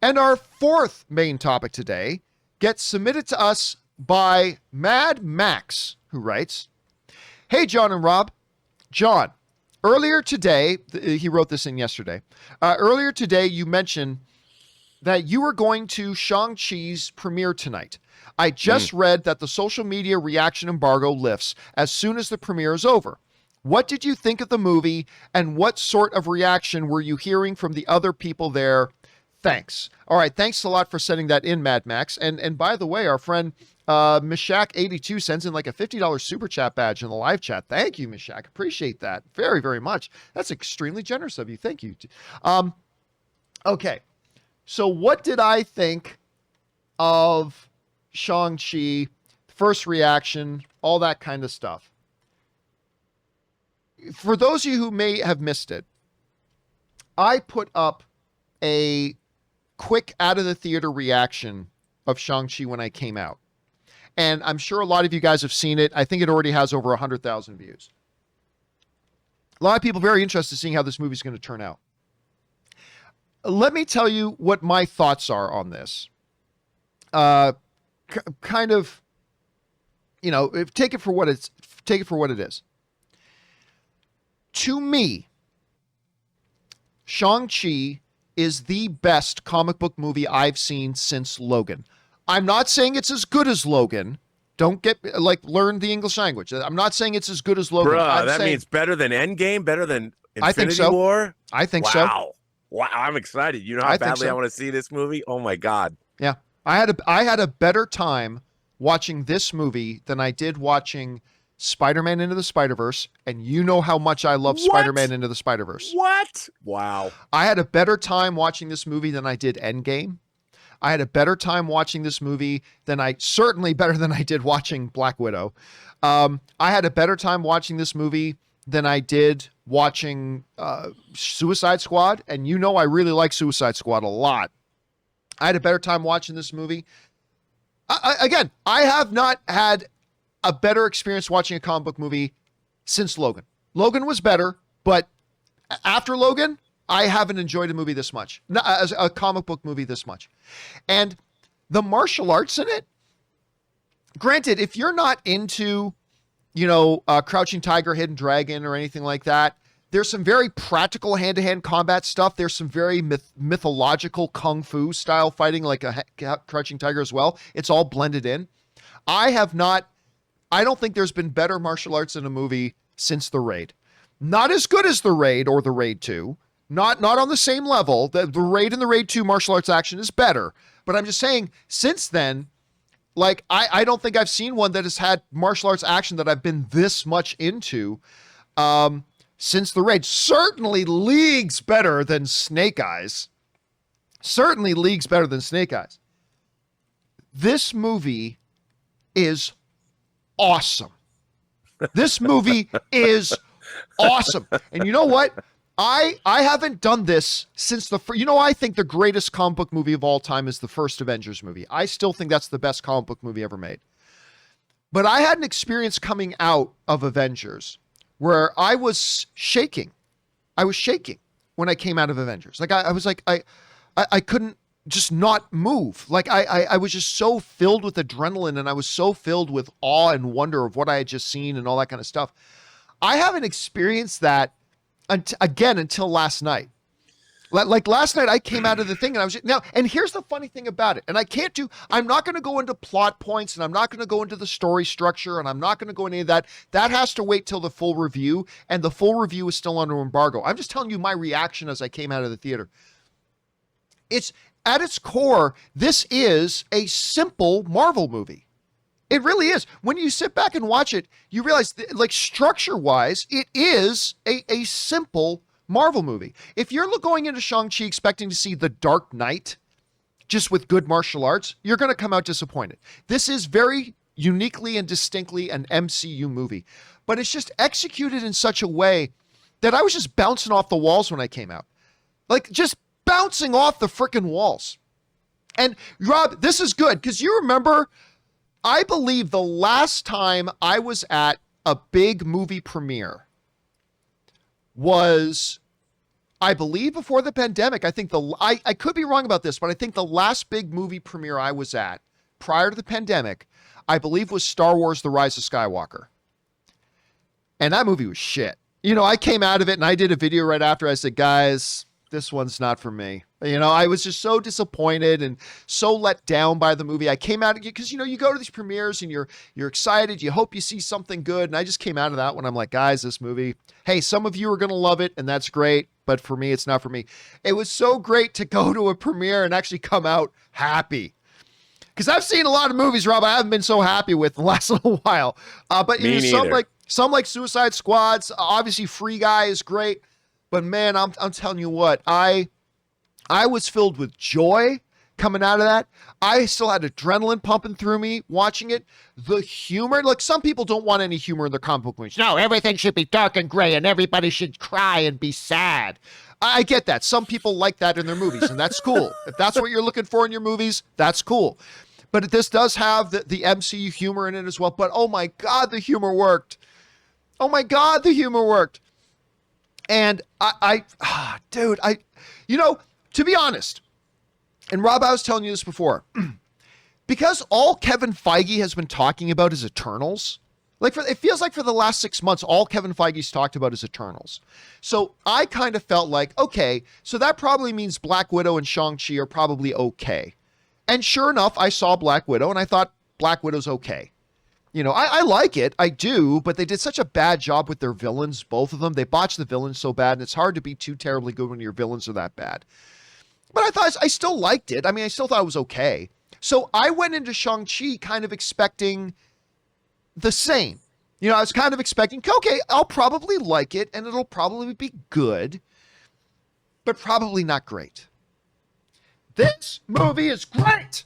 And our fourth main topic today gets submitted to us by Mad Max, who writes, "Hey, John and Rob. John, earlier today," he wrote this in yesterday, "earlier today you mentioned that you were going to Shang-Chi's premiere tonight. I just read that the social media reaction embargo lifts as soon as the premiere is over. What did you think of the movie, and what sort of reaction were you hearing from the other people there? Thanks." All right, thanks a lot for sending that in, Mad Max. And by the way, our friend Mishak82 sends in like a $50 super chat badge in the live chat. Thank you, Mishak. Appreciate that very, very much. That's extremely generous of you. Thank you. Okay, so what did I think of Shang-Chi, first reaction, all that kind of stuff? For those of you who may have missed it, I put up a quick out of the theater reaction of Shang-Chi when I came out. And I'm sure a lot of you guys have seen it. I think it already has over 100,000 views. A lot of people very interested in seeing how this movie is going to turn out. Let me tell you what my thoughts are on this. Kind of, you know, take it for what it is. To me, Shang-Chi is the best comic book movie I've seen since Logan. I'm not saying it's as good as Logan. Don't get, learn the English language. I'm not saying it's as good as Logan. Bruh, that means better than Endgame, better than Infinity War? I think so. Wow, I'm excited. You know how badly I want to see this movie? Oh my God. Yeah. I had a better time watching this movie than I did watching Spider-Man Into the Spider-Verse, and you know how much I love Spider-Man Into the Spider-Verse. What? Wow. I had a better time watching this movie than I did Endgame. I had a better time watching this movie certainly better than I did watching Black Widow. I had a better time watching this movie than I did watching Suicide Squad, and you know I really like Suicide Squad a lot. I had a better time watching this movie. Again, I have not had a better experience watching a comic book movie since Logan. Logan was better, but after Logan, I haven't enjoyed a movie this much, as a comic book movie this much. And the martial arts in it, granted, if you're not into, Crouching Tiger, Hidden Dragon or anything like that, there's some very practical hand-to-hand combat stuff. There's some very mythological kung fu style fighting like a Crouching Tiger as well. It's all blended in. I don't think there's been better martial arts in a movie since The Raid. Not as good as The Raid or The Raid 2. Not on the same level. The Raid and The Raid 2 martial arts action is better. But I'm just saying, since then, I don't think I've seen one that has had martial arts action that I've been this much into since The Raid. Certainly leagues better than Snake Eyes. This movie is awesome. This movie is awesome. And you know what? I haven't done this since I think the greatest comic book movie of all time is the first Avengers movie. I still think that's the best comic book movie ever made. But I had an experience coming out of Avengers where I was shaking. I was shaking when I came out of Avengers. I couldn't just not move. I was just so filled with adrenaline, and I was so filled with awe and wonder of what I had just seen and all that kind of stuff. I haven't experienced that until last night. Like last night I came out of the thing and I was and here's the funny thing about it. And I'm not going to go into plot points, and I'm not going to go into the story structure, and I'm not going to go into any of that. That has to wait till the full review, and the full review is still under embargo. I'm just telling you my reaction as I came out of the theater. It's at its core, this is a simple Marvel movie. It really is. When you sit back and watch it, you realize, structure-wise, it is a simple Marvel movie. If you're going into Shang-Chi expecting to see The Dark Knight, just with good martial arts, you're going to come out disappointed. This is very uniquely and distinctly an MCU movie, but it's just executed in such a way that I was just bouncing off the walls when I came out. Just bouncing off the freaking walls. And Rob, this is good, because you remember, I believe the last time I was at a big movie premiere was I believe before the pandemic, I think I could be wrong about this, but I think the last big movie premiere I was at prior to the pandemic, I believe was Star Wars: The Rise of Skywalker. And that movie was shit. You know, I came out of it and I did a video right after. I said, guys, this one's not for me. You know, I was just so disappointed and so let down by the movie. I came out of it because, you know, you go to these premieres and you're excited. You hope you see something good. And I just came out of that one. I'm like, guys, this movie, hey, some of you are going to love it and that's great. But for me, it's not for me. It was so great to go to a premiere and actually come out happy. Because I've seen a lot of movies, Rob, I haven't been so happy with the last little while. But you know, some like Suicide Squads, obviously Free Guy is great. But man, I'm telling you what, I was filled with joy coming out of that. I still had adrenaline pumping through me watching it. The humor, like some people don't want any humor in their comic book movies. No, everything should be dark and gray and everybody should cry and be sad. I get that. Some people like that in their movies, and that's cool. If that's what you're looking for in your movies, that's cool. But this does have the MCU humor in it as well. But oh my God, the humor worked. Oh my God, the humor worked. And dude, you know, to be honest, and Rob, I was telling you this before, because all Kevin Feige has been talking about is Eternals. Like it feels like for the last 6 months, all Kevin Feige's talked about is Eternals. So I kind of felt like, okay, so that probably means Black Widow and Shang-Chi are probably okay. And sure enough, I saw Black Widow and I thought Black Widow's okay. You know, I like it, I do, but they did such a bad job with their villains, both of them. They botched the villains so bad, and it's hard to be too terribly good when your villains are that bad. But I still liked it. I mean, I still thought it was okay. So I went into Shang-Chi kind of expecting the same. You know, I was kind of expecting, okay, I'll probably like it, and it'll probably be good, but probably not great. This movie is great.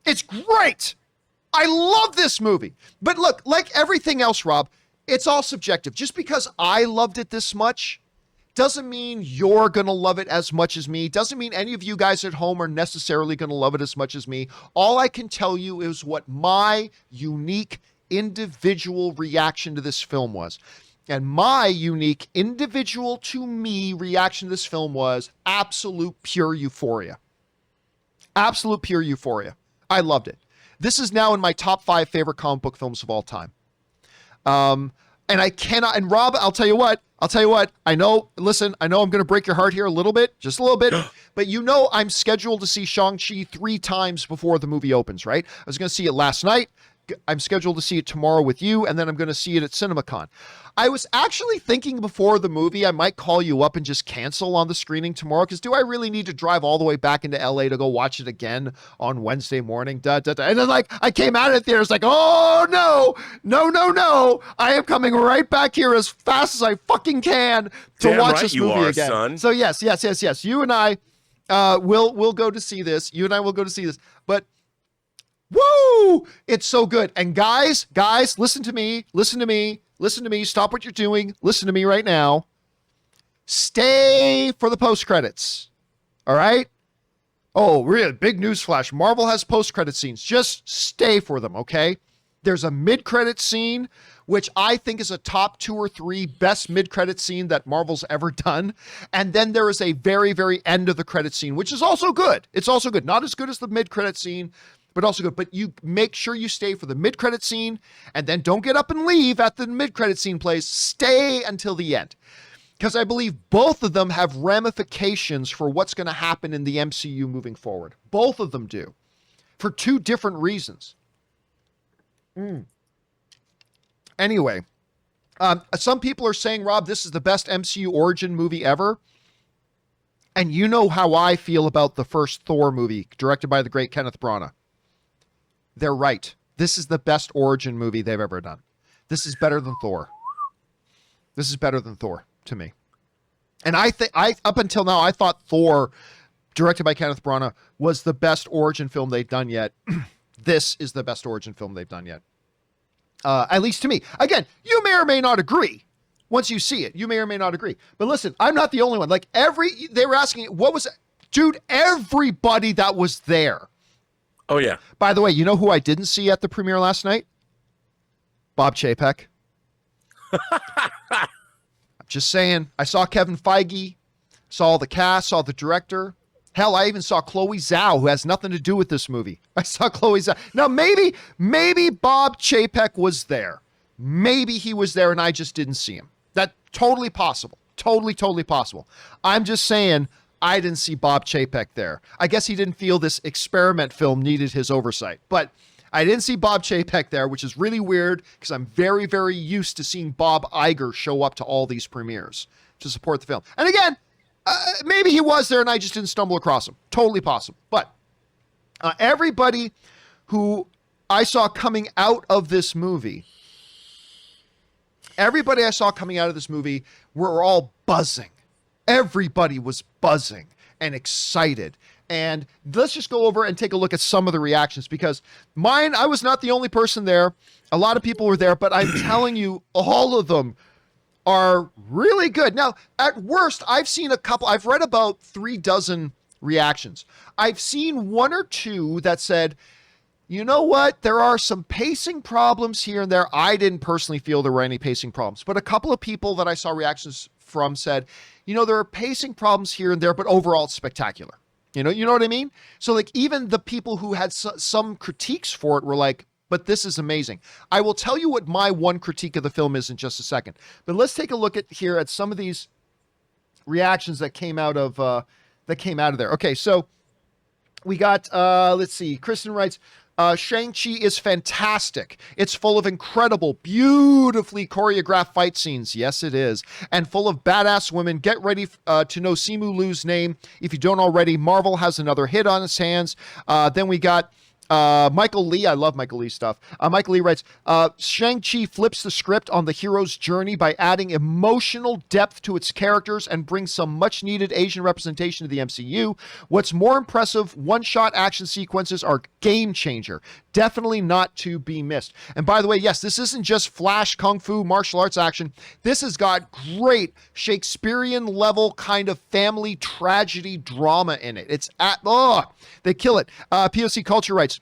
It's great. I love this movie. But look, like everything else, Rob, it's all subjective. Just because I loved it this much doesn't mean you're going to love it as much as me. Doesn't mean any of you guys at home are necessarily going to love it as much as me. All I can tell you is what my unique individual reaction to this film was. And my unique individual to me reaction to this film was absolute pure euphoria. Absolute pure euphoria. I loved it. This is now in my top 5 favorite comic book films of all time. And I cannot, and Rob, I'll tell you what, I know I'm going to break your heart here a little bit, just a little bit, but you know, I'm scheduled to see Shang-Chi 3 times before the movie opens, right? I was going to see it last night. I'm scheduled to see it tomorrow with you, and then I'm going to see it at CinemaCon. I was actually thinking before the movie, I might call you up and just cancel on the screening tomorrow, because do I really need to drive all the way back into LA to go watch it again on Wednesday morning? And then like, I came out of there, it's like, oh no, I am coming right back here as fast as I fucking can to watch this movie again. Son. So yes. You and I will go to see this. But woo! It's so good. And guys, listen to me. Stop what you're doing. Listen to me right now. Stay for the post-credits. All right? Oh, really? Big news flash. Marvel has post-credit scenes. Just stay for them, okay? There's a mid-credit scene, which I think is a top 2 or 3 best mid-credit scene that Marvel's ever done. And then there is a very, very end of the credit scene, which is also good. It's also good. Not as good as the mid-credit scene, but also good. But you make sure you stay for the mid-credit scene, and then don't get up and leave at the mid-credit scene place. Stay until the end. Because I believe both of them have ramifications for what's going to happen in the MCU moving forward. Both of them do. For 2 different reasons. Anyway, some people are saying, Rob, this is the best MCU origin movie ever. And you know how I feel about the first Thor movie, directed by the great Kenneth Branagh. They're right. This is the best origin movie they've ever done. This is better than Thor. This is better than Thor to me. And up until now, I thought Thor, directed by Kenneth Branagh, was the best origin film they've done yet. This is the best origin film they've done yet. At least to me. Again, you may or may not agree. Once you see it, you may or may not agree. But listen, I'm not the only one. Like they were asking, what was, dude, everybody that was there. Oh, yeah. By the way, you know who I didn't see at the premiere last night? Bob Chapek. I'm just saying. I saw Kevin Feige. Saw the cast, saw the director. Hell, I even saw Chloe Zhao, who has nothing to do with this movie. I saw Chloe Zhao. Now, maybe Bob Chapek was there. Maybe he was there and I just didn't see him. That's totally possible. Totally possible. I'm just saying I didn't see Bob Chapek there. I guess he didn't feel this experiment film needed his oversight. But I didn't see Bob Chapek there, which is really weird because I'm very, very used to seeing Bob Iger show up to all these premieres to support the film. And again, maybe he was there and I just didn't stumble across him. Totally possible. But everybody who I saw coming out of this movie, were all buzzing. Everybody was buzzing and excited. And let's just go over and take a look at some of the reactions, because I was not the only person there. A lot of people were there, but I'm telling you, all of them are really good. Now, at worst, I've read about 36 reactions. I've seen one or two that said, you know what? There are some pacing problems here and there. I didn't personally feel there were any pacing problems, but a couple of people that I saw reactions from said, there are pacing problems here and there, but overall it's spectacular. You know what I mean? So like even the people who had some critiques for it were like, but this is amazing. I will tell you what my one critique of the film is in just a second, but let's take a look at some of these reactions that came out of there. Okay. So we got, let's see. Kristen writes, Shang-Chi is fantastic. It's full of incredible, beautifully choreographed fight scenes. Yes, it is. And full of badass women. Get ready to know Simu Liu's name. If you don't already, Marvel has another hit on its hands. Then we got Michael Lee. I love Michael Lee stuff. Michael Lee writes, Shang-Chi flips the script on the hero's journey by adding emotional depth to its characters and brings some much needed Asian representation to the MCU. What's more impressive, one-shot action sequences are game changer. Definitely not to be missed. And by the way, yes, this isn't just flash kung fu martial arts action. This has got great Shakespearean level kind of family tragedy drama in it. They kill it. POC Culture writes,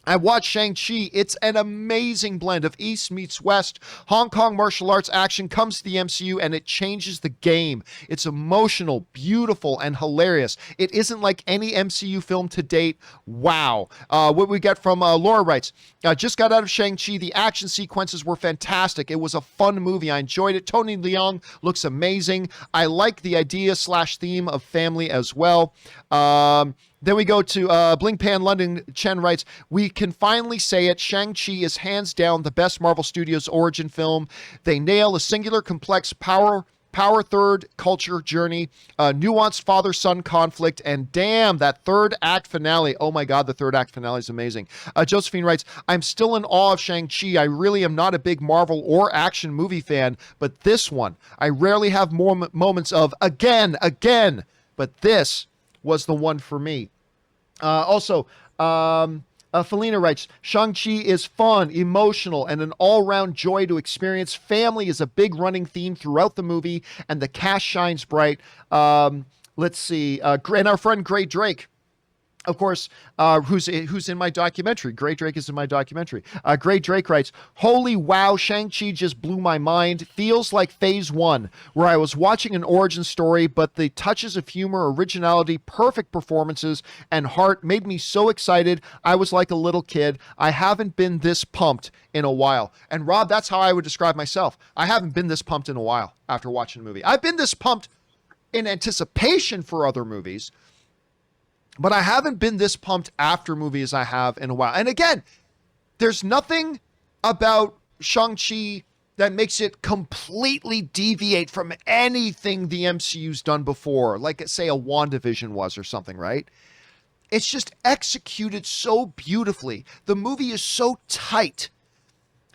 I watched Shang-Chi. It's an amazing blend of East meets West. Hong Kong martial arts action comes to the MCU and it changes the game. It's emotional, beautiful, and hilarious. It isn't like any MCU film to date. Wow. What we get from Laura writes, just got out of Shang-Chi. The action sequences were fantastic. It was a fun movie. I enjoyed it. Tony Leung looks amazing. I like the idea/theme of family as well. Then we go to Blink Pan London. Chen writes, we can finally say it. Shang-Chi is hands down the best Marvel Studios origin film. They nail a singular, complex power third culture journey, nuanced father-son conflict, and damn, that third act finale. Oh my God, the third act finale is amazing. Josephine writes, I'm still in awe of Shang-Chi. I really am not a big Marvel or action movie fan, but this one, I rarely have more moments of again, but this was the one for me. Felina writes, Shang-Chi is fun, emotional, and an all-round joy to experience. Family is a big running theme throughout the movie, and the cast shines bright. Let's see. And our friend Gray Drake, of course, who's in my documentary. Gray Drake is in my documentary. Gray Drake writes, holy wow, Shang-Chi just blew my mind. Feels like phase 1, where I was watching an origin story, but the touches of humor, originality, perfect performances, and heart made me so excited. I was like a little kid. I haven't been this pumped in a while. And Rob, that's how I would describe myself. I haven't been this pumped in a while after watching a movie. I've been this pumped in anticipation for other movies, but I haven't been this pumped after movies I have in a while. And again, there's nothing about Shang-Chi that makes it completely deviate from anything the MCU's done before, like say a WandaVision was or something, right? It's just executed so beautifully. The movie is so tight.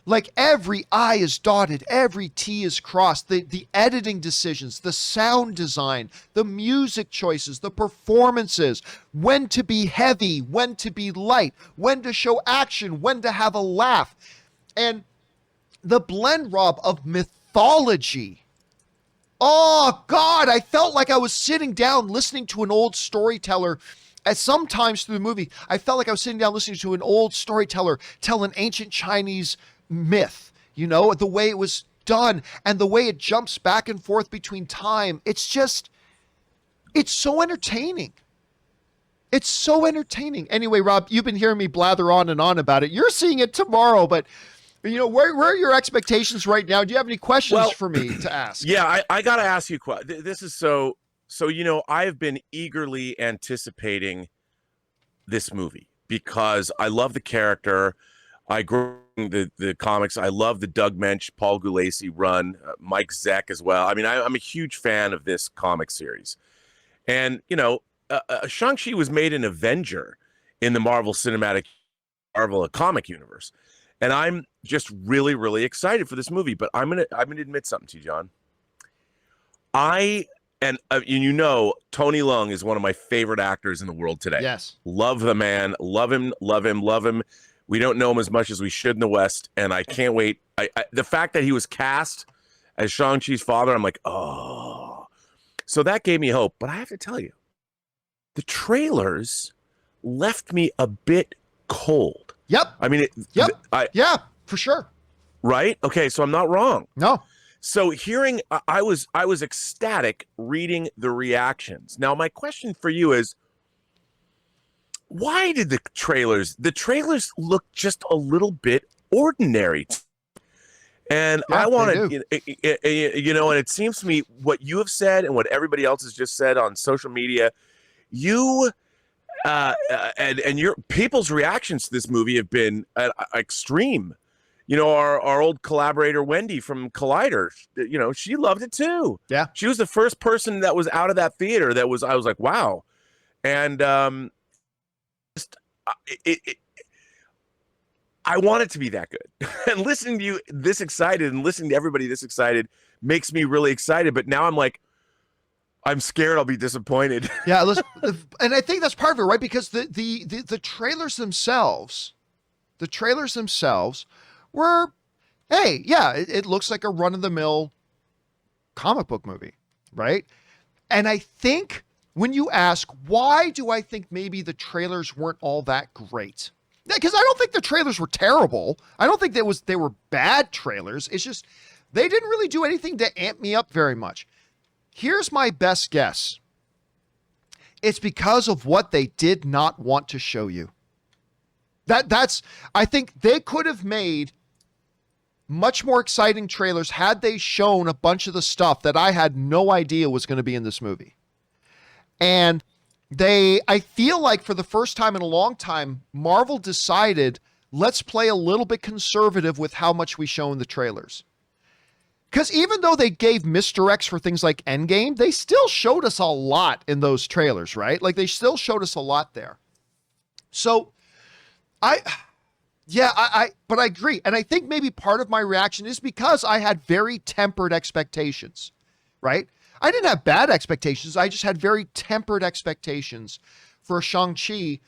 Like every I is dotted, every T is crossed. The editing decisions, the sound design, the music choices, the performances, when to be heavy, when to be light, when to show action, when to have a laugh. And the blend, Rob, of mythology. Oh, God, I felt like I was sitting down listening to an old storyteller. At sometimes through the movie, I felt like I was sitting down listening to an old storyteller tell an ancient Chinese myth, the way it was done and the way it jumps back and forth between time. It's just It's so entertaining. It's so entertaining. Anyway, Rob, you've been hearing me blather on and on about it. You're seeing it tomorrow, but where are your expectations right now? Do you have any questions for me to ask? Yeah, I got to ask you a question. This is so, I've been eagerly anticipating this movie because I love the character. I grew up in the comics. I love the Doug Mensch, Paul Gulacy run, Mike Zeck as well. I mean, I'm a huge fan of this comic series. And, Shang-Chi was made an Avenger in the Marvel comic universe. And I'm just really, really excited for this movie. But I'm gonna admit something to you, John. Tony Leung is one of my favorite actors in the world today. Yes. Love the man. Love him. We don't know him as much as we should in the West. And I can't wait. The fact that he was cast as Shang-Chi's father, I'm like, oh. So that gave me hope. But I have to tell you, the trailers left me a bit cold. Yep. I mean, yeah, for sure. Right? Okay, so I'm not wrong. No. So I was ecstatic reading the reactions. Now, my question for you is, why did the trailers look just a little bit ordinary? And yeah, I wanted, and it seems to me what you have said and what everybody else has just said on social media, you and your people's reactions to this movie have been extreme. Our old collaborator Wendy from Collider, she loved it too. Yeah, she was the first person that was out of that theater. I was like, wow, and I want it to be that good. And listening to you this excited and listening to everybody this excited makes me really excited. But now I'm like, I'm scared I'll be disappointed. Yeah, and I think that's part of it, right? Because the trailers themselves, were, hey, yeah, it looks like a run-of-the-mill comic book movie, right? And I think when you ask, why do I think maybe the trailers weren't all that great? Because I don't think the trailers were terrible. I don't think they were bad trailers. It's just they didn't really do anything to amp me up very much. Here's my best guess. It's because of what they did not want to show you. I think they could have made much more exciting trailers had they shown a bunch of the stuff that I had no idea was going to be in this movie. And I feel like for the first time in a long time, Marvel decided, let's play a little bit conservative with how much we show in the trailers. Because even though they gave misdirects for things like Endgame, they still showed us a lot in those trailers, right? Like they still showed us a lot there. So but I agree. And I think maybe part of my reaction is because I had very tempered expectations, right? I didn't have bad expectations. I just had very tempered expectations for Shang-Chi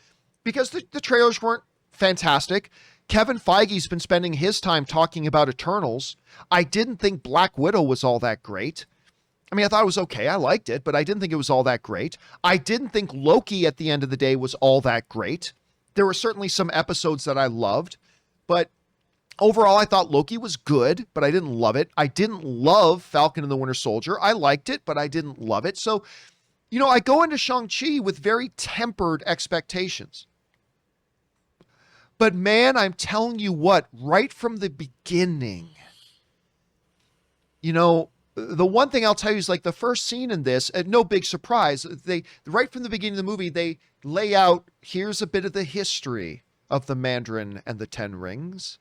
because the trailers weren't fantastic. Kevin Feige's been spending his time talking about Eternals. I didn't think Black Widow was all that great. I mean, I thought it was okay. I liked it, but I didn't think it was all that great. I didn't think Loki at the end of the day was all that great. There were certainly some episodes that I loved, but overall, I thought Loki was good, but I didn't love it. I didn't love Falcon and the Winter Soldier. I liked it, but I didn't love it. So, I go into Shang-Chi with very tempered expectations. But man, I'm telling you what, right from the beginning, the one thing I'll tell you is like the first scene in this, no big surprise, right from the beginning of the movie, they lay out, here's a bit of the history of the Mandarin and the Ten Rings.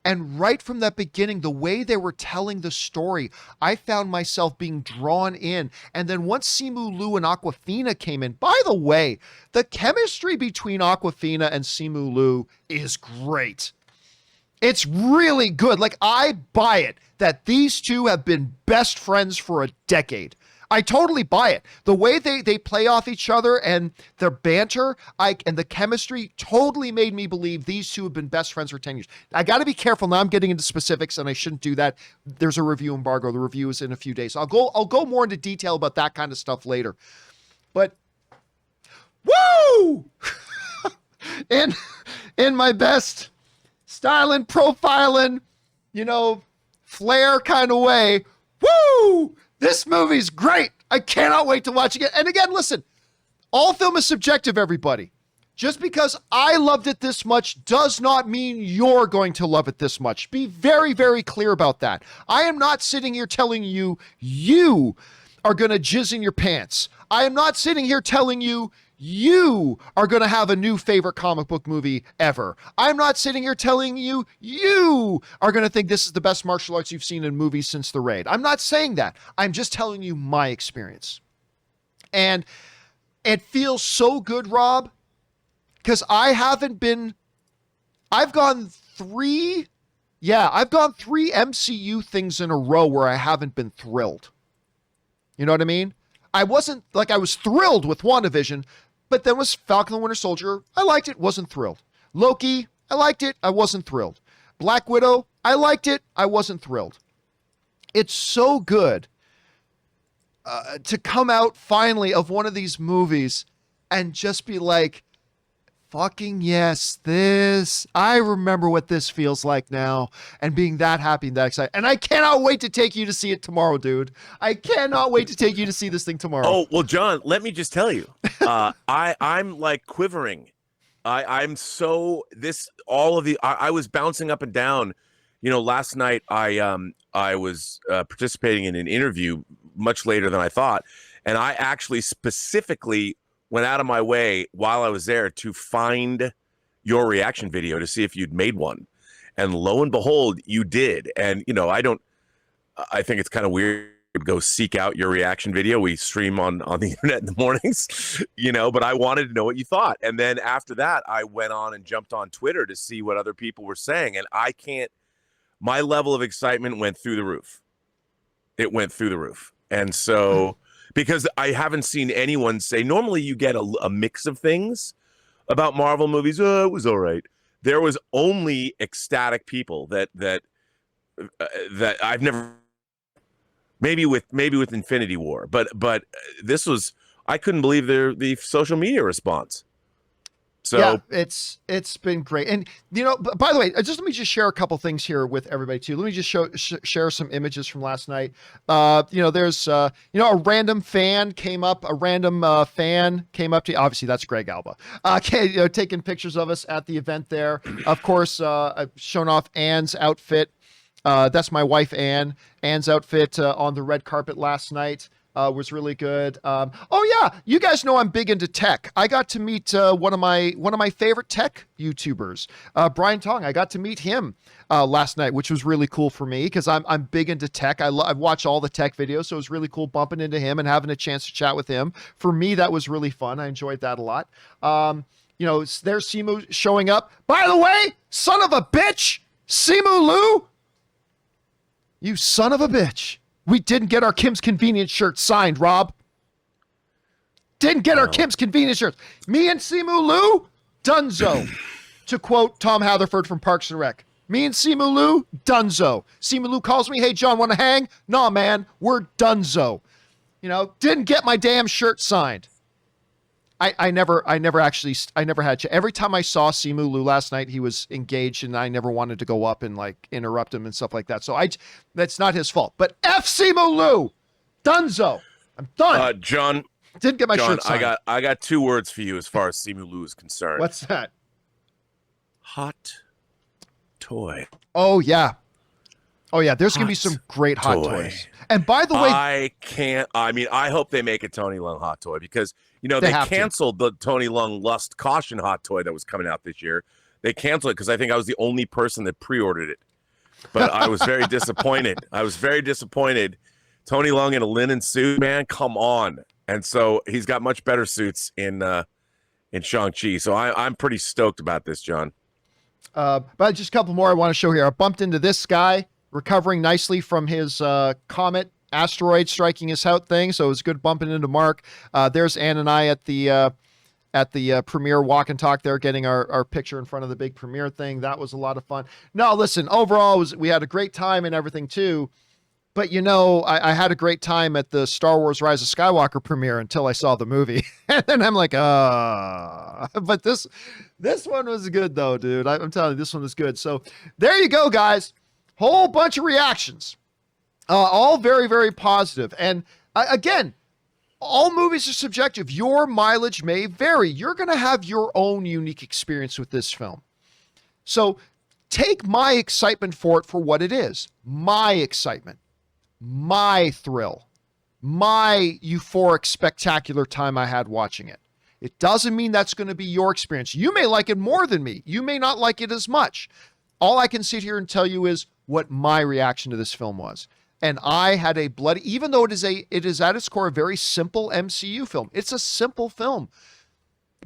And right from that beginning, the way they were telling the story, I found myself being drawn in. And then once Simu Liu and Awkwafina came in, by the way, the chemistry between Awkwafina and Simu Liu is great. It's really good. Like, I buy it that these two have been best friends for a decade. I totally buy it. The way they play off each other and their banter and the chemistry totally made me believe these two have been best friends for 10 years. I got to be careful. Now I'm getting into specifics and I shouldn't do that. There's a review embargo. The review is in a few days. I'll go more into detail about that kind of stuff later. But woo! in my best styling, profiling, flair kind of way. Woo! This movie's great. I cannot wait to watch it again. And again, listen, all film is subjective, everybody. Just because I loved it this much does not mean you're going to love it this much. Be very, very clear about that. I am not sitting here telling you you are going to jizz in your pants. I am not sitting here telling you you are going to have a new favorite comic book movie ever. I'm not sitting here telling you you are going to think this is the best martial arts you've seen in movies since The Raid. I'm not saying that. I'm just telling you my experience. And it feels so good, Rob, because I've gone three MCU things in a row where I haven't been thrilled. You know what I mean? I was thrilled with WandaVision, but then was Falcon and the Winter Soldier. I liked it, wasn't thrilled. Loki, I liked it, I wasn't thrilled. Black Widow, I liked it, I wasn't thrilled. It's so good to come out finally of one of these movies and just be like, fucking yes, I remember what this feels like now, and being that happy and that excited. And I cannot wait to take you to see it tomorrow, dude. I cannot wait to take you to see this thing tomorrow. Oh, well, John, let me just tell you, I'm like quivering. I was bouncing up and down. You know, last night I was participating in an interview much later than I thought, and I actually specifically went out of my way while I was there to find your reaction video to see if you'd made one. And lo and behold, you did. And, you know, I think it's kind of weird to go seek out your reaction video. We stream on the internet in the mornings, you know, but I wanted to know what you thought. And then after that, I went on and jumped on Twitter to see what other people were saying. And my level of excitement went through the roof. It went through the roof. And so, because I haven't seen anyone say, normally you get a mix of things about Marvel movies. Oh, it was all right. There was only ecstatic people that I've never, maybe with Infinity War, but this was, I couldn't believe the social media response. So yeah, it's been great. And, you know, by the way, let me just share a couple things here with everybody too. Let me just share some images from last night. You know, there's, a random fan came up to, obviously that's Greg Alba, taking pictures of us at the event there. Of course, I've shown off Anne's outfit. That's my wife, Anne. Anne's outfit on the red carpet last night. Was really good. Oh yeah, you guys know I'm big into tech. I got to meet one of my favorite tech YouTubers, Brian Tong. I got to meet him last night, which was really cool for me because I'm big into tech. I watch all the tech videos, so it was really cool bumping into him and having a chance to chat with him. For me, that was really fun. I enjoyed that a lot. You know, there's Simu showing up. By the way, son of a bitch, Simu Liu, you son of a bitch. We didn't get our Kim's Convenience shirt signed, Rob. Didn't get our Kim's Convenience shirts. Me and Simu Liu, dunzo. To quote Tom Hatherford from Parks and Rec. Me and Simu Liu, dunzo. Simu Liu calls me, hey, John, want to hang? Nah, man, we're dunzo. You know, didn't get my damn shirt signed. I never had. Every time I saw Simu Liu last night, he was engaged, and I never wanted to go up and like interrupt him and stuff like that. So that's not his fault. But F Simu Liu, dunzo. I'm done. John, didn't get my shirt signed. I got two words for you as far as Simu Liu is concerned. What's that? Hot toy. Oh yeah. There's gonna be some great hot toys. And by the way, I hope they make a Tony Leung hot toy because, you know, they canceled the Tony Leung Lust Caution hot toy that was coming out this year. They canceled it because I think I was the only person that pre-ordered it. But I was very disappointed. Tony Leung in a linen suit, man, come on. And so he's got much better suits in Shang-Chi. So I'm pretty stoked about this, John. But just a couple more I want to show here. I bumped into this guy recovering nicely from his comet asteroid striking his house thing, so it was good bumping into Mark. There's Ann and I at the premiere walk and talk there, getting our picture in front of the big premiere thing. That was a lot of fun. No, listen, overall we had a great time and everything too. But you know, I had a great time at the Star Wars Rise of Skywalker premiere until I saw the movie, and then I'm like, But this one was good though, dude. I'm telling you, this one was good. So there you go, guys. Whole bunch of reactions. All very, very positive. And again, all movies are subjective. Your mileage may vary. You're going to have your own unique experience with this film. So take my excitement for it for what it is. My excitement, my thrill, my euphoric, spectacular time I had watching it. It doesn't mean that's going to be your experience. You may like it more than me. You may not like it as much. All I can sit here and tell you is what my reaction to this film was. And I had a bloody, even though it is at its core a very simple MCU film. It's a simple film,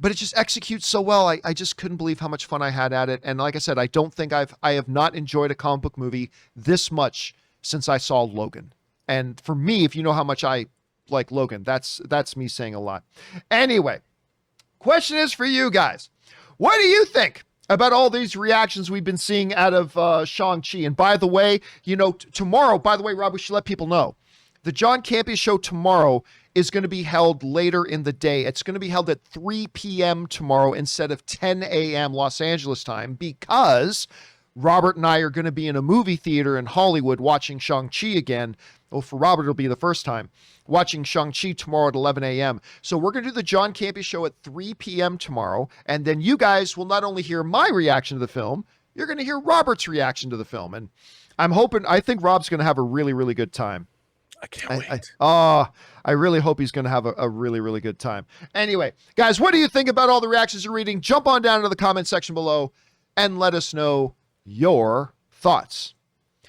but it just executes so well. I just couldn't believe how much fun I had at it. And like I said, I don't think I have not enjoyed a comic book movie this much since I saw Logan. And for me, if you know how much I like Logan, that's me saying a lot. Anyway, question is for you guys. What do you think about all these reactions we've been seeing out of Shang-Chi? And by the way, tomorrow, by the way, Rob, we should let people know. The John Campea Show tomorrow is going to be held later in the day. It's going to be held at 3 p.m. tomorrow instead of 10 a.m. Los Angeles time, because Robert and I are going to be in a movie theater in Hollywood watching Shang-Chi again. Well, for Robert, it'll be the first time watching Shang-Chi tomorrow at 11 a.m. So we're going to do the John Campea Show at 3 p.m. tomorrow. And then you guys will not only hear my reaction to the film, you're going to hear Robert's reaction to the film. And I think Rob's going to have a really, really good time. I can't wait. I really hope he's going to have a really, really good time. Anyway, guys, what do you think about all the reactions you're reading? Jump on down to the comment section below and let us know your thoughts.